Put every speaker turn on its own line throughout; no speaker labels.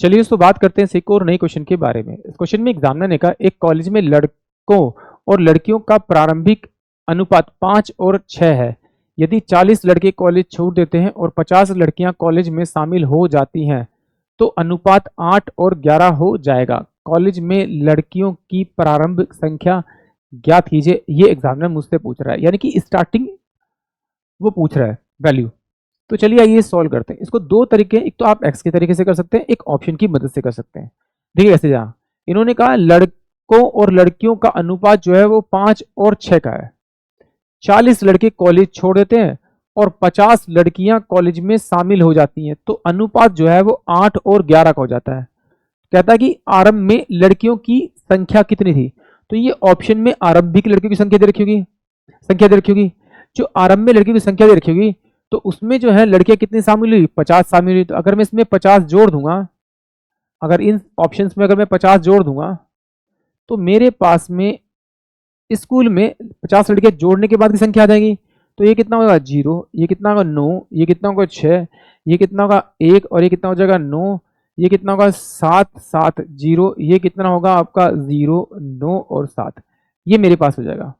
चलिए इसको बात करते हैं एक और नए क्वेश्चन के बारे में। इस क्वेश्चन में एग्जामिनर ने कहा एक कॉलेज में लड़कों और लड़कियों का प्रारंभिक अनुपात 5 और 6 है। यदि 40 लड़के कॉलेज छोड़ देते हैं और 50 लड़कियां कॉलेज में शामिल हो जाती हैं तो अनुपात 8 और 11 हो जाएगा। कॉलेज में लड़कियों की प्रारंभिक संख्या ज्ञात कीजिए। ये एग्जामिनर मुझसे पूछ रहा है, यानी कि स्टार्टिंग वो पूछ रहा है वैल्यू। तो चलिए आइए सॉल्व करते हैं इसको। दो तरीके, एक तो आप एक्स के तरीके से कर सकते हैं, एक ऑप्शन की मदद से कर सकते हैं। देखिए कैसे, जहाँ इन्होंने कहा लड़कों और लड़कियों का अनुपात जो है वो 5 और 6 का है। 40 लड़के कॉलेज छोड़ देते हैं और 50 लड़कियां कॉलेज में शामिल हो जाती हैं तो अनुपात जो है वो 8 और 11 का हो जाता है। कहता है कि आरंभ में लड़कियों की संख्या कितनी थी, तो ये ऑप्शन में आरंभिक लड़कियों की संख्या दे रखी होगी, जो आरंभ में लड़कियों की संख्या दे रखी होगी तो उसमें जो है लड़कियां कितनी शामिल हुई, 50 शामिल हुई। तो अगर मैं इसमें 50 जोड़ दूंगा, अगर इन ऑप्शंस में अगर मैं 50 जोड़ दूंगा तो मेरे पास में स्कूल में 50 लड़कियां जोड़ने के बाद की संख्या आ जाएगी। तो ये कितना होगा 0, ये कितना होगा 9, ये कितना होगा 6, ये कितना होगा 1 और ये कितना हो जाएगा 9, ये कितना होगा 7 7 0, ये कितना होगा आपका 0 9 और 7, ये मेरे पास हो जाएगा।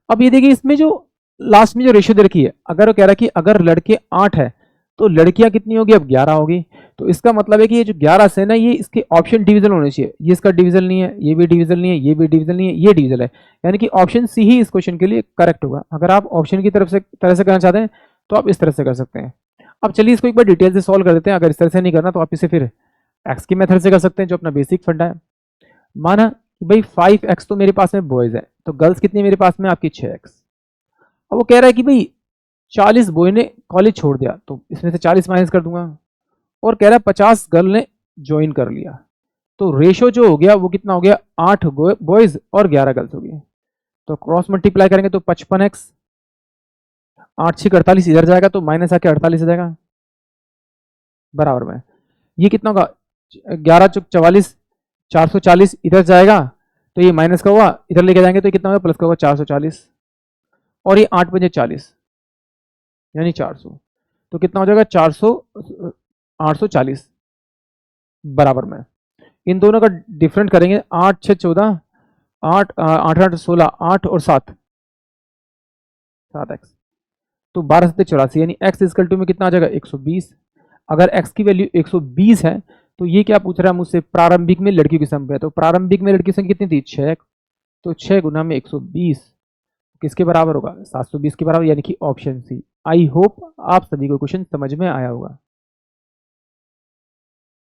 अब ये देखिए इसमें जो लास्ट में जो रेशियो दे रखी है, अगर वो कह रहा है कि अगर लड़के 8 है तो लड़कियां कितनी होगी, अब 11 होगी। तो इसका मतलब है कि ये जो 11 से ना, ये इसके ऑप्शन डिवीजन होने चाहिए। ये इसका डिवीजन नहीं है, ये भी डिवीजन नहीं है, ये भी डिवीजन नहीं है, ये डिवीजन है। यानी कि ऑप्शन सी ही इस क्वेश्चन के लिए करेक्ट होगा। अगर आप ऑप्शन की तरह से करना चाहते हैं तो आप इस तरह से कर सकते हैं। अब चलिए इसको एक बार डिटेल से सॉल्व कर देते हैं। अगर इस तरह से नहीं करना तो आप इसे फिर एक्स की मेथड से कर सकते हैं, जो अपना बेसिक फंडा है। माना कि भाई 5x तो मेरे पास में बॉयज है, तो गर्ल्स कितनी मेरे पास में आपकी 6x। अब वो कह रहा है कि भाई 40 बॉय ने कॉलेज छोड़ दिया तो इसमें से 40 माइनस कर दूंगा, और कह रहा है 50 गर्ल ने ज्वाइन कर लिया। तो रेशो जो हो गया वो कितना हो गया, 8 बॉयज और 11 गर्ल्स हो गई। तो क्रॉस मल्टीप्लाई करेंगे तो 55x, 8 6 48 इधर जाएगा तो माइनस आके 48 आ जाएगा बराबर में। ये कितना होगा 11 चुक 44, 440 इधर जाएगा तो ये माइनस का हुआ, इधर लेके जाएंगे तो ये कितना होगा प्लस का होगा 440, और ये 8 बजे 40 यानी 400। तो कितना हो जाएगा 400 840 बराबर में। इन दोनों का डिफरेंट करेंगे, 8 6 14, 8 8 8 16, 8 और 7 7x, तो 12 7 84 यानी x इजकल टू में कितना आ जाएगा 120। अगर x की वैल्यू 120 है तो ये क्या पूछ रहा है मुझसे, प्रारंभिक में लड़कियों की संख्या। तो प्रारंभिक में लड़की की संख्या कितनी थी 6, तो 6 गुना में 120 किसके बराबर होगा 720 के बराबर, यानी कि ऑप्शन सी। आई होप आप सभी को क्वेश्चन समझ में आया होगा।